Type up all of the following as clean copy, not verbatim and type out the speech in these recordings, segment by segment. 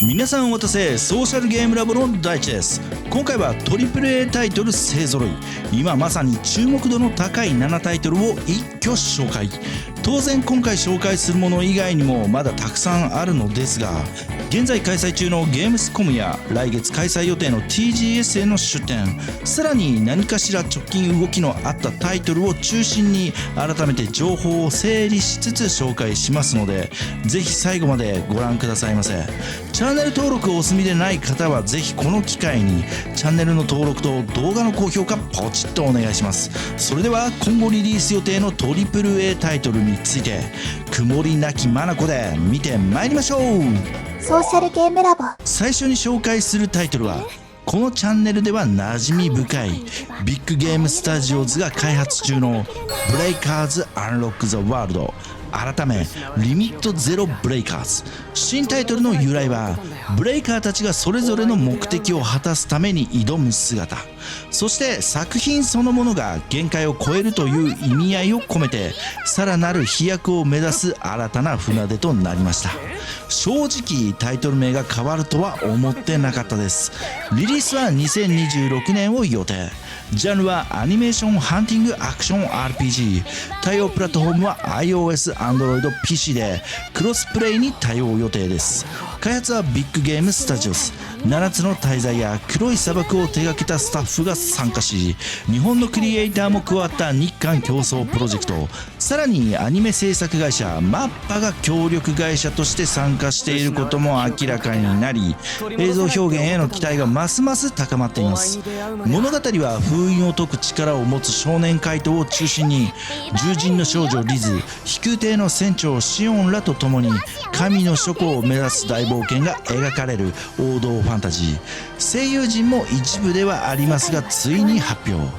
皆さんお待たせ、ソーシャルゲームラボの大地です。今回は AAA タイトル勢ぞろい、今まさに注目度の高い7タイトルを一挙紹介。当然今回紹介するもの以外にもまだたくさんあるのですが、現在開催中のゲームスコムや来月開催予定の TGS への出展、さらに何かしら直近動きのあったタイトルを中心に改めて情報を整理しつつ紹介しますので、ぜひ最後までご覧くださいませ。チャンネル登録をお済みでない方はぜひこの機会にチャンネルの登録と動画の高評価ポチッとお願いします。それでは今後リリース予定の AAA タイトルについて曇りなき眼で見てまいりましょう。ソーシャルゲームラボ。最初に紹介するタイトルはこのチャンネルでは馴染み深いビッグゲームスタジオズが開発中のブレイカーズアンロックザワールド、改めリミットゼロブレイカーズ。新タイトルの由来はブレイカーたちがそれぞれの目的を果たすために挑む姿、そして作品そのものが限界を超えるという意味合いを込めてさらなる飛躍を目指す新たな船出となりました。正直タイトル名が変わるとは思ってなかったです。リリースは2026年を予定。ジャンルはアニメーションハンティングアクション RPG、 対応プラットフォームは iOS、Android、PC でクロスプレイに対応予定です。開発はビッグゲームスタジオス、7つの大罪や黒い砂漠を手掛けたスタッフが参加し、日本のクリエイターも加わった日韓競争プロジェクト、さらにアニメ制作会社マッパが協力会社として参加していることも明らかになり、映像表現への期待がますます高まっています。物語は封印を解く力を持つ少年怪盗を中心に、獣人の少女リズ、飛空艇の船長シオンらと共に神の諸行を目指す大冒険が描かれる王道ファンタジー。声優陣も一部ではありますがついに発表。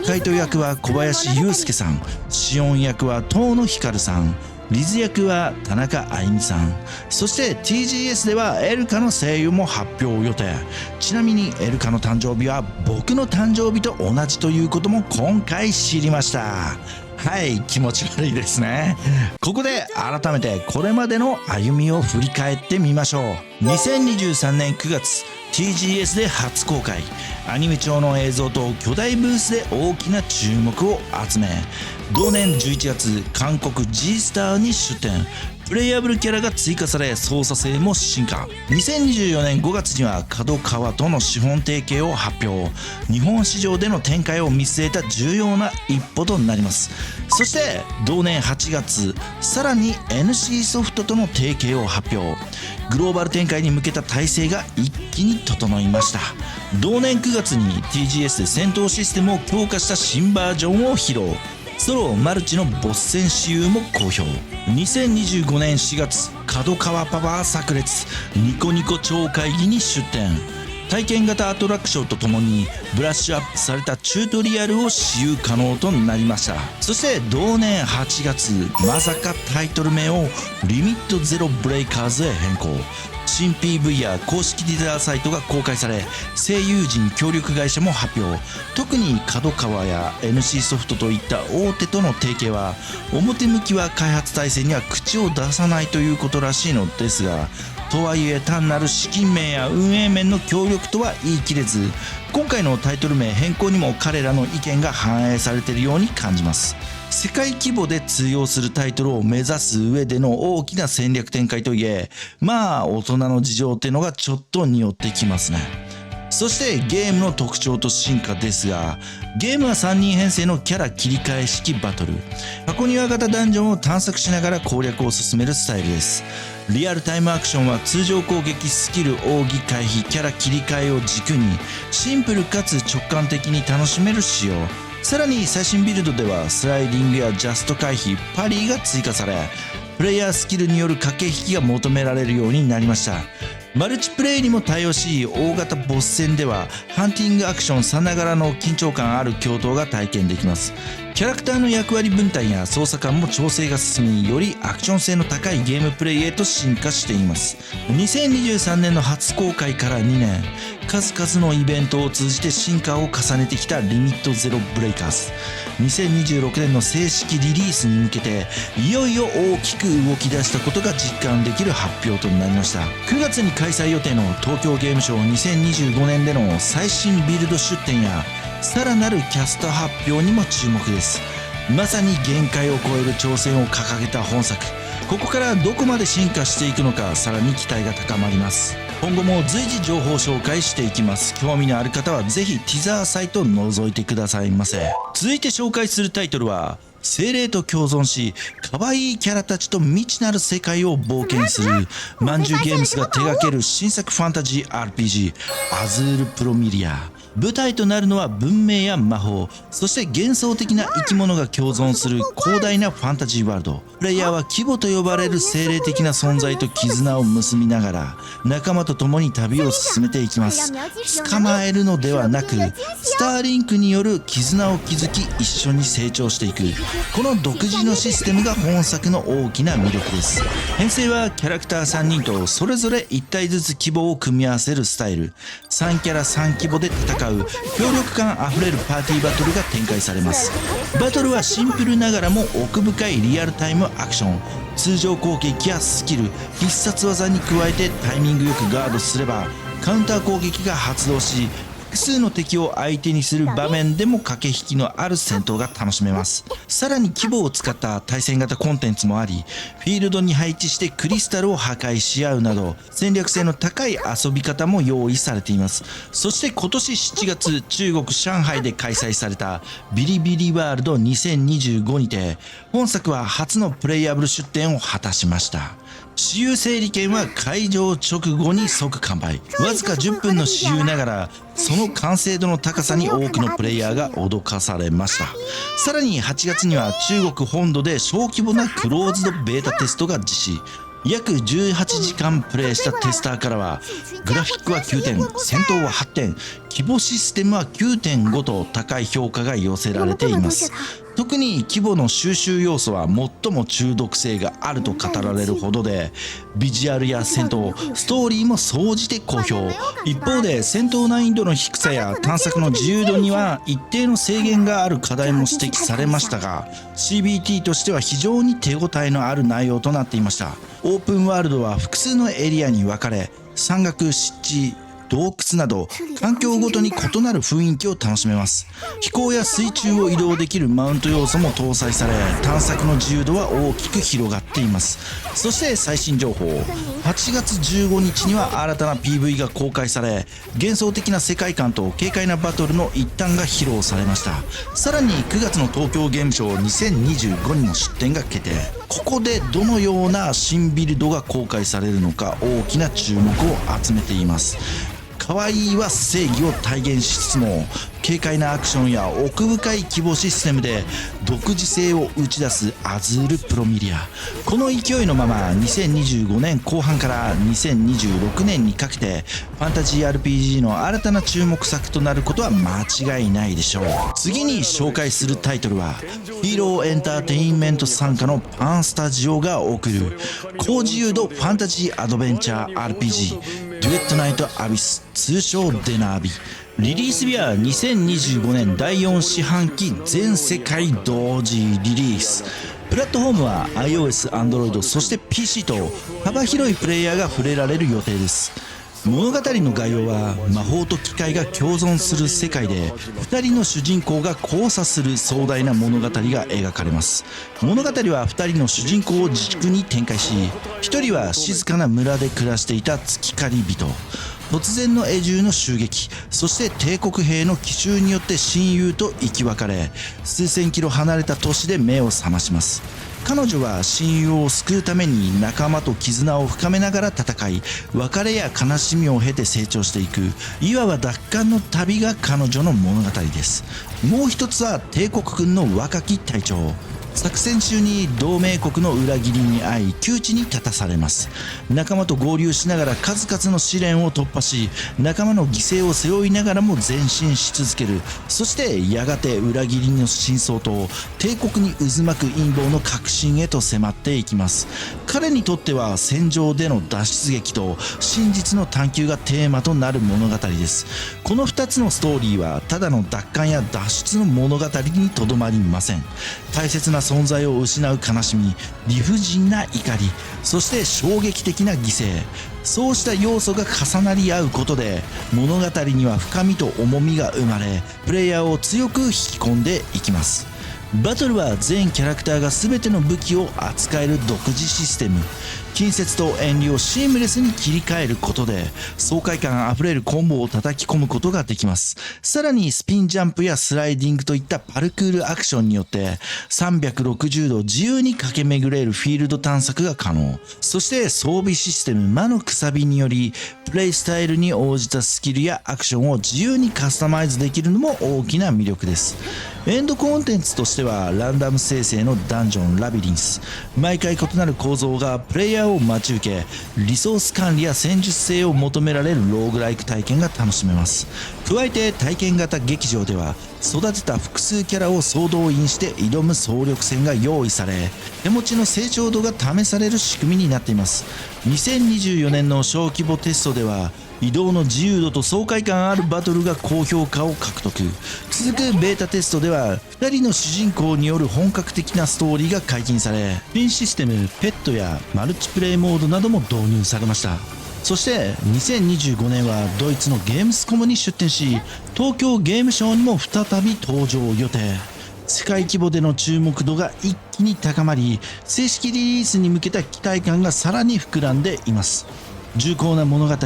怪盗役は小林祐介さん、シオン役は遠野光さん、リズ役は田中あいみさん、そして TGS ではエルカの声優も発表予定。ちなみにエルカの誕生日は僕の誕生日と同じということも今回知りました。はい、気持ち悪いですね。ここで改めてこれまでの歩みを振り返ってみましょう。2023年9月 TGS で初公開、アニメ調の映像と巨大ブースで大きな注目を集め、同年11月韓国 G スターに出展。プレイヤブルキャラが追加され操作性も進化。2024年5月には角川との資本提携を発表。日本市場での展開を見据えた重要な一歩となります。そして同年8月、さらに NC ソフトとの提携を発表。グローバル展開に向けた体制が一気に整いました。同年9月に TGS で戦闘システムを強化した新バージョンを披露。ソロマルチのボス戦私有も公表。2025年4月、角川パワー炸裂、ニコニコ超会議に出展。体験型アトラクションとともにブラッシュアップされたチュートリアルを使用可能となりました。そして同年8月、まさかタイトル名をリミットゼロブレイカーズへ変更。新 PV や公式ティザーサイトが公開され、声優陣協力会社も発表。特に角川や NC ソフトといった大手との提携は表向きは開発体制には口を出さないということらしいのですが、とはいえ単なる資金面や運営面の協力とは言い切れず、今回のタイトル名変更にも彼らの意見が反映されているように感じます。世界規模で通用するタイトルを目指す上での大きな戦略展開といえ、まあ大人の事情ってのがちょっと匂ってきますね。そしてゲームの特徴と進化ですが、ゲームは3人編成のキャラ切り替え式バトル。箱庭型ダンジョンを探索しながら攻略を進めるスタイルです。リアルタイムアクションは通常攻撃、スキル、奥義、回避、キャラ切り替えを軸にシンプルかつ直感的に楽しめる仕様。さらに最新ビルドではスライディングやジャスト回避、パリーが追加され、プレイヤースキルによる駆け引きが求められるようになりました。マルチプレイにも対応し、大型ボス戦ではハンティングアクションさながらの緊張感ある共闘が体験できます。キャラクターの役割分担や操作感も調整が進み、よりアクション性の高いゲームプレイへと進化しています。2023年の初公開から2年、数々のイベントを通じて進化を重ねてきたリミットゼロブレイカーズ。2026年の正式リリースに向けて、いよいよ大きく動き出したことが実感できる発表となりました。9月に開催予定の東京ゲームショウ2025年での最新ビルド出展や、さらなるキャスト発表にも注目です。まさに限界を超える挑戦を掲げた本作。ここからどこまで進化していくのか、さらに期待が高まります。今後も随時情報を紹介していきます。興味のある方はぜひティザーサイトを覗いてくださいませ。続いて紹介するタイトルは、精霊と共存し、可愛いキャラたちと未知なる世界を冒険するまんじゅうゲームズが手掛ける新作ファンタジー RPG アズールプロミリア。舞台となるのは文明や魔法、そして幻想的な生き物が共存する広大なファンタジーワールド。プレイヤーは規模と呼ばれる精霊的な存在と絆を結びながら仲間と共に旅を進めていきます。捕まえるのではなく、スターリンクによる絆を築き一緒に成長していく、この独自のシステムが本作の大きな魅力です。編成はキャラクター3人とそれぞれ1体ずつ規模を組み合わせるスタイル。3キャラ3規模で戦う協力感あふれるパーティーバトルが展開されます。バトルはシンプルながらも奥深いリアルタイムアクション。通常攻撃やスキル、必殺技に加えてタイミングよくガードすればカウンター攻撃が発動し、複数の敵を相手にする場面でも駆け引きのある戦闘が楽しめます。さらに規模を使った対戦型コンテンツもあり、フィールドに配置してクリスタルを破壊し合うなど戦略性の高い遊び方も用意されています。そして今年7月、中国上海で開催されたビリビリワールド2025にて本作は初のプレイアブル出展を果たしました。私有整理券は開場直後に即完売。わずか10分の私有ながらその完成度の高さに多くのプレイヤーが驚かされました。さらに8月には中国本土で小規模なクローズドベータテストが実施。約18時間プレイしたテスターからは、グラフィックは9点、戦闘は8点、規模システムは 9.5 と高い評価が寄せられています。特に規模の収集要素は最も中毒性があると語られるほどで、ビジュアルや戦闘、ストーリーも総じて好評。一方で戦闘難易度の低さや探索の自由度には一定の制限がある課題も指摘されましたが、 CBT としては非常に手応えのある内容となっていました。オープンワールドは複数のエリアに分かれ、山岳、湿地、洞窟など環境ごとに異なる雰囲気を楽しめます。飛行や水中を移動できるマウント要素も搭載され、探索の自由度は大きく広がっています。そして最新情報、8月15日には新たな PV が公開され、幻想的な世界観と軽快なバトルの一端が披露されました。さらに9月の東京ゲームショウ2025にも出展が決定。ここでどのような新ビルドが公開されるのか大きな注目を集めています。可愛いは正義を体現しつつも、軽快なアクションや奥深い規模システムで独自性を打ち出すアズールプロミリア。この勢いのまま2025年後半から2026年にかけてファンタジー RPG の新たな注目作となることは間違いないでしょう。次に紹介するタイトルは、ヒーローエンターテインメント傘下のパンスタジオが送る高自由度ファンタジーアドベンチャー RPG デュエットナイトアビス、通称デナービ。リリース日は2025年第4四半期全世界同時リリース。プラットフォームは iOS、Android、そして PC と幅広いプレイヤーが触れられる予定です。物語の概要は、魔法と機械が共存する世界で2人の主人公が交差する壮大な物語が描かれます。物語は2人の主人公を軸に展開し、1人は静かな村で暮らしていた月狩り人。突然の永住の襲撃、そして帝国兵の奇襲によって親友と生き別れ、数千キロ離れた都市で目を覚まします。彼女は親友を救うために仲間と絆を深めながら戦い、別れや悲しみを経て成長していく、いわば奪還の旅が彼女の物語です。もう一つは帝国軍の若き隊長。作戦中に同盟国の裏切りに遭い窮地に立たされます。仲間と合流しながら数々の試練を突破し、仲間の犠牲を背負いながらも前進し続ける。そしてやがて裏切りの真相と帝国に渦巻く陰謀の核心へと迫っていきます。彼にとっては戦場での脱出劇と真実の探求がテーマとなる物語です。この2つのストーリーはただの奪還や脱出の物語にとどまりません。大切な存在を失う悲しみ、理不尽な怒り、そして衝撃的な犠牲、そうした要素が重なり合うことで物語には深みと重みが生まれ、プレイヤーを強く引き込んでいきます。バトルは全キャラクターが全ての武器を扱える独自システム。近接と遠慮をシームレスに切り替えることで爽快感あふれるコンボを叩き込むことができます。さらにスピンジャンプやスライディングといったパルクールアクションによって360度自由に駆け巡れるフィールド探索が可能。そして装備システム魔のくさびによりプレイスタイルに応じたスキルやアクションを自由にカスタマイズできるのも大きな魅力です。エンドコンテンツとしてはランダム生成のダンジョンラビリンス、毎回異なる構造がプレイヤーを待ち受け、リソース管理や戦術性を求められるローグライク体験が楽しめます。加えて体験型劇場では育てた複数キャラを総動員して挑む総力戦が用意され、手持ちの成長度が試される仕組みになっています。2024年の小規模テストでは移動の自由度と爽快感あるバトルが高評価を獲得。続くベータテストでは2人の主人公による本格的なストーリーが解禁され、新システムペットやマルチプレイモードなども導入されました。そして2025年はドイツのゲームスコムに出展し、東京ゲームショウにも再び登場予定。世界規模での注目度が一気に高まり、正式リリースに向けた期待感がさらに膨らんでいます。重厚な物語、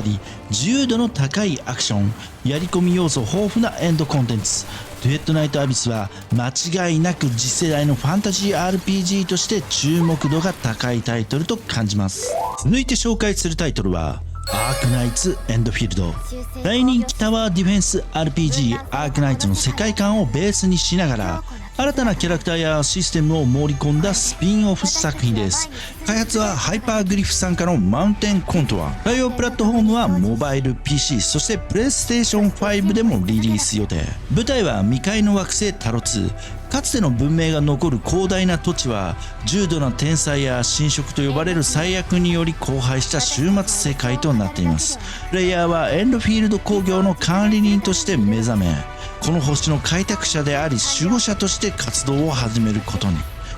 自由度の高いアクション、やり込み要素豊富なエンドコンテンツ、デュエットナイトアビスは間違いなく次世代のファンタジー RPG として注目度が高いタイトルと感じます。続いて紹介するタイトルはアークナイツエンドフィールド。大人気タワーディフェンス RPG アークナイツの世界観をベースにしながら新たなキャラクターやシステムを盛り込んだスピンオフ作品です。開発はハイパーグリフ傘下のマウンテンコントア。対応プラットフォームはモバイル PC、 そしてプレイステーション5でもリリース予定。舞台は未開の惑星タロ2。かつての文明が残る広大な土地は重度な天災や侵食と呼ばれる災厄により荒廃した終末世界となっています。プレイヤーはエンドフィールド工業の管理人として目覚め、この星の開拓者であり守護者として活動を始めることに。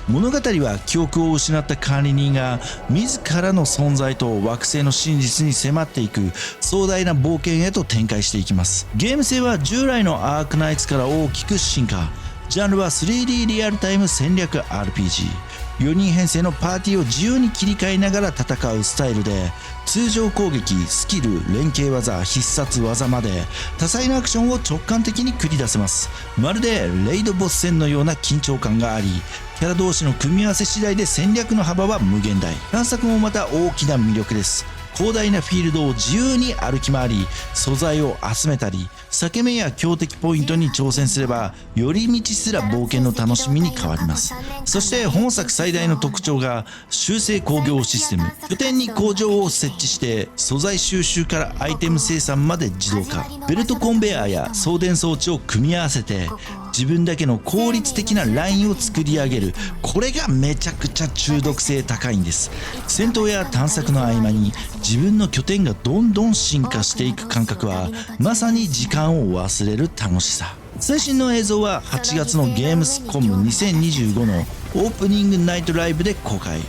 物語は記憶を失った管理人が自らの存在と惑星の真実に迫っていく壮大な冒険へと展開していきます。ゲーム性は従来のアークナイツから大きく進化。ジャンルは 3D リアルタイム戦略 RPG。 4人編成のパーティーを自由に切り替えながら戦うスタイルで、通常攻撃、スキル、連携技、必殺技まで多彩なアクションを直感的に繰り出せます。まるでレイドボス戦のような緊張感があり、キャラ同士の組み合わせ次第で戦略の幅は無限大。探索もまた大きな魅力です。広大なフィールドを自由に歩き回り、素材を集めたり裂け目や強敵ポイントに挑戦すれば寄り道すら冒険の楽しみに変わります。そして本作最大の特徴が修正工業システム。拠点に工場を設置して素材収集からアイテム生産まで自動化。ベルトコンベヤーや送電装置を組み合わせて自分だけの効率的なラインを作り上げる。これがめちゃくちゃ中毒性高いんです。戦闘や探索の合間に自分の拠点がどんどん進化していく感覚はまさに時間を忘れる楽しさ。最新の映像は8月のゲームスコム2025のオープニングナイトライブで公開。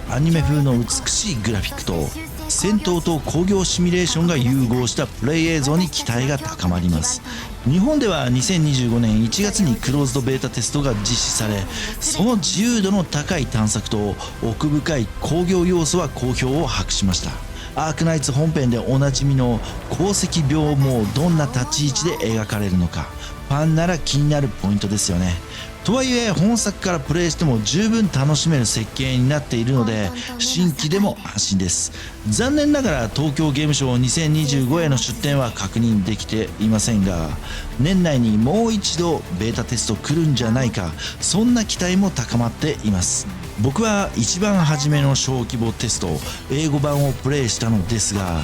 アニメ風の美しいグラフィックと戦闘と工業シミュレーションが融合したプレイ映像に期待が高まります。日本では2025年1月にクローズドベータテストが実施され、その自由度の高い探索と奥深い工業要素は好評を博しました。アークナイツ本編でおなじみの鉱石病もどんな立ち位置で描かれるのか、ファンなら気になるポイントですよね。とはいえ本作からプレイしても十分楽しめる設計になっているので新規でも安心です。残念ながら東京ゲームショウ2025への出展は確認できていませんが、年内にもう一度ベータテスト来るんじゃないか、そんな期待も高まっています。僕は一番初めの小規模テスト英語版をプレイしたのですが、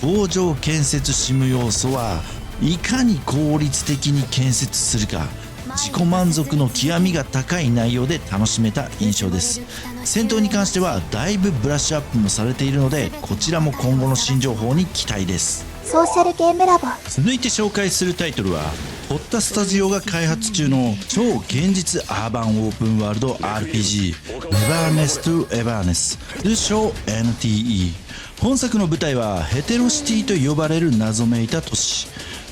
工場建設シム要素はいかに効率的に建設するか、自己満足の極みが高い内容で楽しめた印象です。戦闘に関してはだいぶブラッシュアップもされているので、こちらも今後の新情報に期待です。ソーシャルゲームラボ。続いて紹介するタイトルはホッタスタジオが開発中の超現実アーバンオープンワールド RPG ネバーネス・トゥ・エバーネス、通称 NTE。 本作の舞台はヘテロシティと呼ばれる謎めいた都市。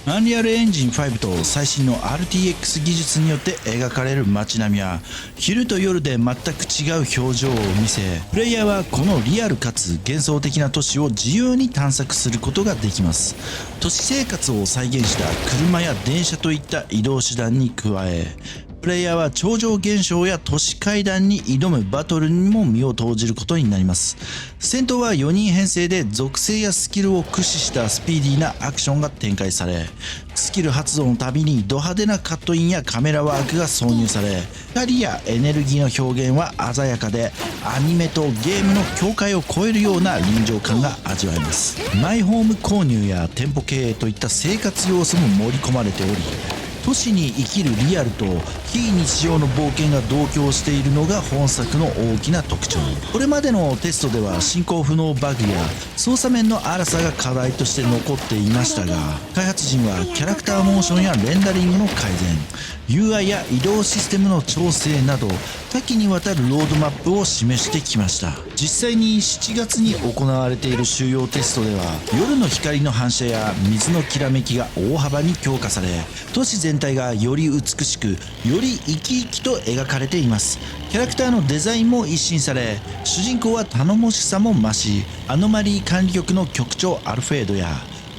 アンリアルエンジン5と最新の RTX 技術によって描かれる街並みは昼と夜で全く違う表情を見せ、プレイヤーはこのリアルかつ幻想的な都市を自由に探索することができます。都市生活を再現した車や電車といった移動手段に加え、プレイヤーは超常現象や都市階段に挑むバトルにも身を投じることになります。戦闘は4人編成で属性やスキルを駆使したスピーディーなアクションが展開され、スキル発動のたびにド派手なカットインやカメラワークが挿入され、光やエネルギーの表現は鮮やかでアニメとゲームの境界を越えるような臨場感が味わえます。マイホーム購入や店舗経営といった生活要素も盛り込まれており、都市に生きるリアルと非日常の冒険が同居しているのが本作の大きな特徴。これまでのテストでは進行不能バグや操作面の荒さが課題として残っていましたが、開発陣はキャラクターモーションやレンダリングの改善、UI や移動システムの調整など多岐にわたるロードマップを示してきました。実際に7月に行われている収容テストでは夜の光の反射や水のきらめきが大幅に強化され、都市全体がより美しくより生き生きと描かれています。キャラクターのデザインも一新され、主人公は頼もしさも増し、アノマリー管理局の局長アルフェードや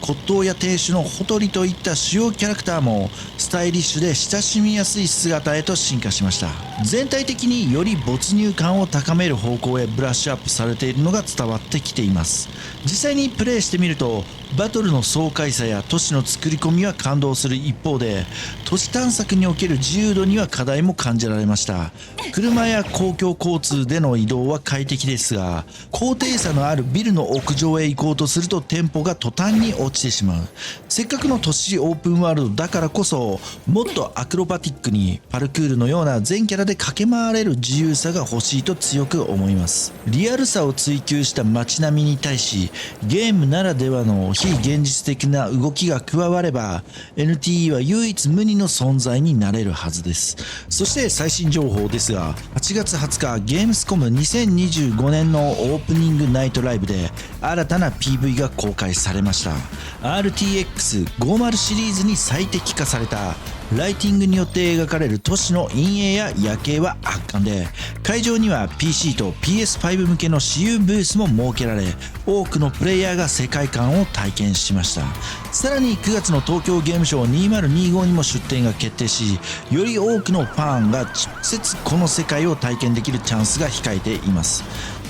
骨董屋亭主のホトリといった主要キャラクターもスタイリッシュで親しみやすい姿へと進化しました。全体的により没入感を高める方向へブラッシュアップされているのが伝わってきています。実際にプレイしてみるとバトルの爽快さや都市の作り込みは感動する一方で、都市探索における自由度には課題も感じられました。車や公共交通での移動は快適ですが、高低差のあるビルの屋上へ行こうとするとテンポが途端に落ちてしまう。せっかくの都市オープンワールドだからこそ、もっとアクロバティックにパルクールのような全キャラで駆け回れる自由さが欲しいと強く思います。リアルさを追求した街並みに対し、ゲームならではの非現実的な動きが加われば NTE は唯一無二の存在になれるはずです。そして最新情報ですが、8月20日ゲームスコム2025年のオープニングナイトライブで新たな PV が公開されました。 RTX50 シリーズに最適化されたライティングによって描かれる都市の陰影や夜景は圧巻で、会場には PC と PS5 向けの私有ブースも設けられ、多くのプレイヤーが世界観を体験しました。さらに9月の東京ゲームショウ2025にも出展が決定し、より多くのファンが直接この世界を体験できるチャンスが控えています。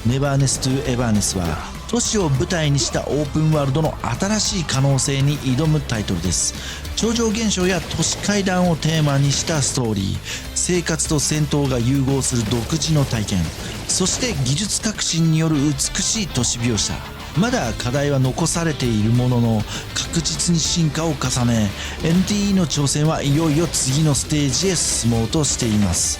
ネバーネス・トゥ・エバーネスは都市を舞台にしたオープンワールドの新しい可能性に挑むタイトルです。超常現象や都市階段をテーマにしたストーリー、生活と戦闘が融合する独自の体験、そして技術革新による美しい都市描写。まだ課題は残されているものの確実に進化を重ね、 NTE の挑戦はいよいよ次のステージへ進もうとしています。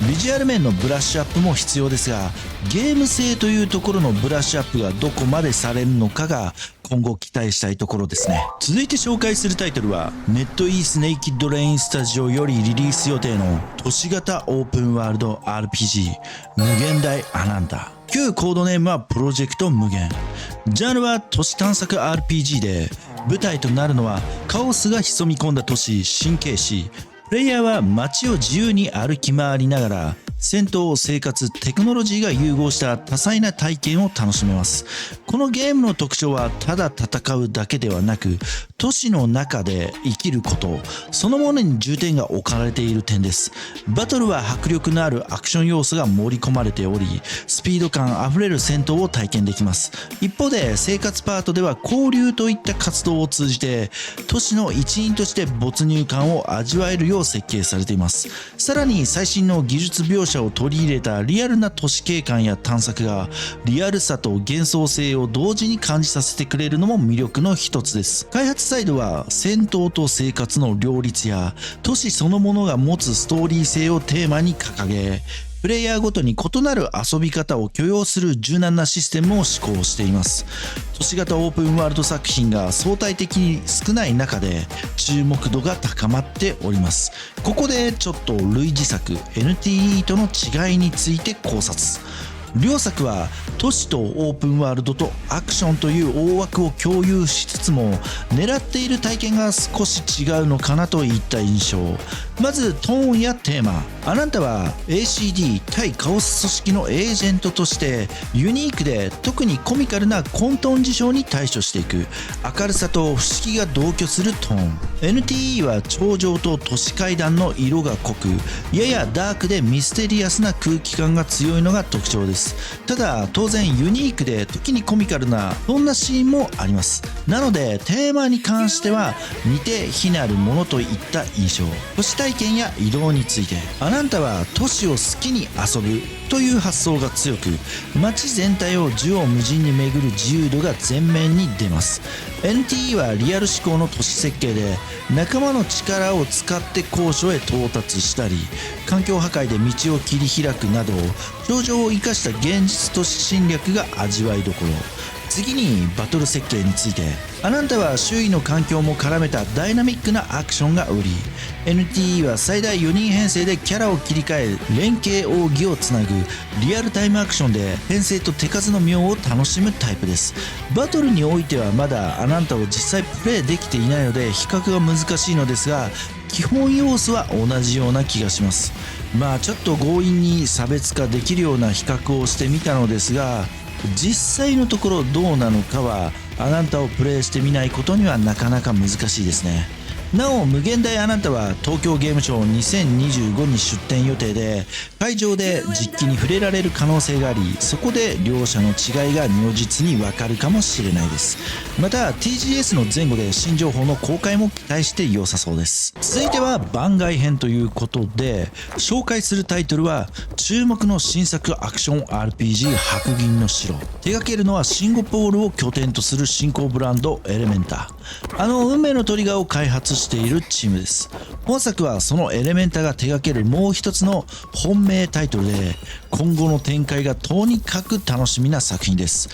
ビジュアル面のブラッシュアップも必要ですが、ゲーム性というところのブラッシュアップがどこまでされるのかが今後期待したいところですね。続いて紹介するタイトルはネットイースネイキッドレインスタジオよりリリース予定の都市型オープンワールド RPG 無限大アナンダ。旧コードネームはプロジェクト無限。ジャンルは都市探索 RPG で、舞台となるのはカオスが潜み込んだ都市神経市。プレイヤーは街を自由に歩き回りながら戦闘、生活、テクノロジーが融合した多彩な体験を楽しめます。このゲームの特徴はただ戦うだけではなく、都市の中で生きること、そのものに重点が置かれている点です。バトルは迫力のあるアクション要素が盛り込まれており、スピード感あふれる戦闘を体験できます。一方で生活パートでは交流といった活動を通じて、都市の一員として没入感を味わえるよう設計されています。さらに最新の技術描写を取り入れたリアルな都市景観や探索が、リアルさと幻想性を同時に感じさせてくれるのも魅力の一つです。開発サイドは戦闘と生活の両立や都市そのものが持つストーリー性をテーマに掲げ、プレイヤーごとに異なる遊び方を許容する柔軟なシステムを施行しています。都市型オープンワールド作品が相対的に少ない中で注目度が高まっております。ここでちょっと類似作 NTE との違いについて考察。両作は都市とオープンワールドとアクションという大枠を共有しつつも、狙っている体験が少し違うのかなといった印象。まずトーンやテーマ。あなたは ACD 対カオス組織のエージェントとしてユニークで特にコミカルな混沌事象に対処していく。明るさと不思議が同居するトーン。NTE は頂上と都市階段の色が濃く、ややダークでミステリアスな空気感が強いのが特徴です。ただ当然ユニークで時にコミカルなそんなシーンもあります。なのでテーマに関しては似て非なるものといった印象。都市体験や移動について、あなたは都市を好きに遊ぶという発想が強く、街全体を縦横無尽に巡る自由度が前面に出ます。 NTE はリアル思考の都市設計で、仲間の力を使って高所へ到達したり、環境破壊で道を切り開くなど、頂上を生かした現実都市侵略が味わいどころ。次にバトル設計について、あなたは周囲の環境も絡めたダイナミックなアクションが売り、 NTE は最大4人編成でキャラを切り替え連携奥義をつなぐリアルタイムアクションで編成と手数の妙を楽しむタイプです。バトルにおいてはまだあなたを実際プレイできていないので比較が難しいのですが、基本要素は同じような気がします。まあちょっと強引に差別化できるような比較をしてみたのですが、実際のところどうなのかはあなたをプレイしてみないことにはなかなか難しいですね。なお無限大あなたは東京ゲームショウ2025に出展予定で、会場で実機に触れられる可能性があり、そこで両者の違いが如実にわかるかもしれないです。また TGS の前後で新情報の公開も期待して良さそうです。続いては番外編ということで、紹介するタイトルは注目の新作アクション RPG 白銀の城。手掛けるのはシンガポールを拠点とする新興ブランドエレメンタ。運命のトリガーを開発しているチームです。本作はそのエレメンタが手掛けるもう一つの本命タイトルで、今後の展開がとにかく楽しみな作品です。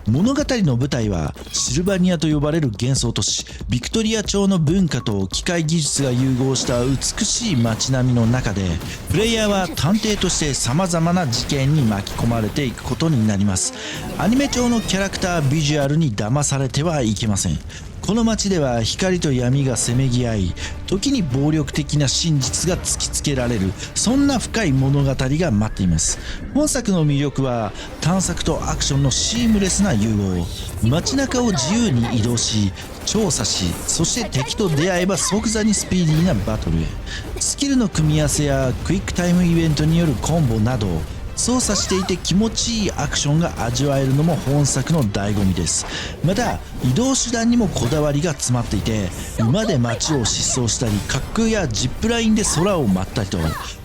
物語の舞台はシルバニアと呼ばれる幻想都市ビクトリア朝の文化と機械技術が融合した美しい街並みの中で、プレイヤーは探偵として様々な事件に巻き込まれていくことになります。アニメ調のキャラクタービジュアルに騙されてはいけません。この街では光と闇がせめぎ合い、時に暴力的な真実が突きつけられる、そんな深い物語が待っています。本作の魅力は探索とアクションのシームレスな融合。街中を自由に移動し調査し、そして敵と出会えば即座にスピーディーなバトルへ。スキルの組み合わせやクイックタイムイベントによるコンボなど、操作していて気持ちいいアクションが味わえるのも本作の醍醐味です。また移動手段にもこだわりが詰まっていて、馬で街を疾走したり滑空やジップラインで空を舞ったりと、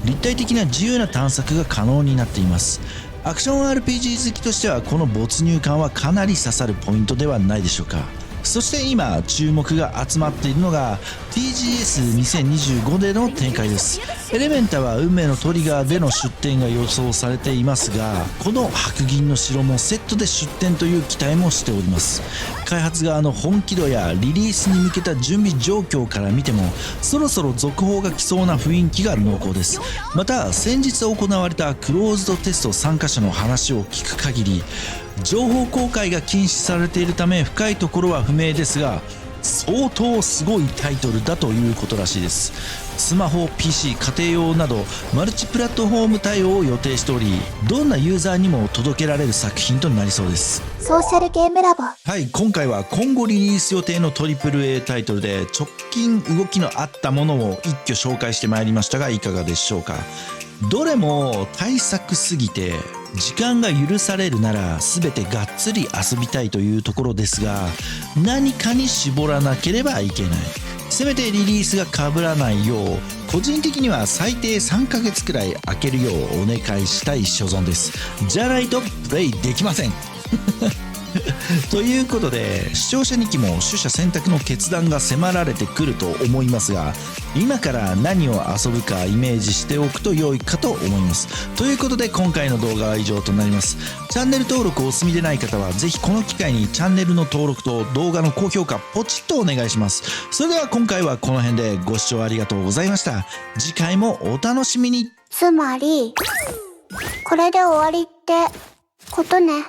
立体的な自由な探索が可能になっています。アクション RPG 好きとしてはこの没入感はかなり刺さるポイントではないでしょうか。そして今注目が集まっているのが TGS2025 での展開です。エレメンタは運命のトリガーでの出展が予想されていますが、この白銀の城もセットで出展という期待もしております。開発側の本気度やリリースに向けた準備状況から見ても、そろそろ続報が来そうな雰囲気が濃厚です。また先日行われたクローズドテスト参加者の話を聞く限り、情報公開が禁止されているため深いところは不明ですが、相当すごいタイトルだということらしいです。スマホ、PC、家庭用などマルチプラットフォーム対応を予定しており、どんなユーザーにも届けられる作品となりそうです。ソーシャルゲームラボ。はい、今回は今後リリース予定の AAA タイトルで直近動きのあったものを一挙紹介してまいりましたが、いかがでしょうか。どれも大作すぎて時間が許されるなら全てがっつり遊びたいというところですが、何かに絞らなければいけない。せめてリリースが被らないよう、個人的には最低3ヶ月くらい空けるようお願いしたい所存です。じゃないとプレイできませんということで、視聴者にきも取捨選択の決断が迫られてくると思いますが、今から何を遊ぶかイメージしておくと良いかと思います。ということで今回の動画は以上となります。チャンネル登録をお済みでない方はぜひこの機会にチャンネルの登録と動画の高評価ポチッとお願いします。それでは今回はこの辺でご視聴ありがとうございました。次回もお楽しみに。つまり、これで終わりってことね。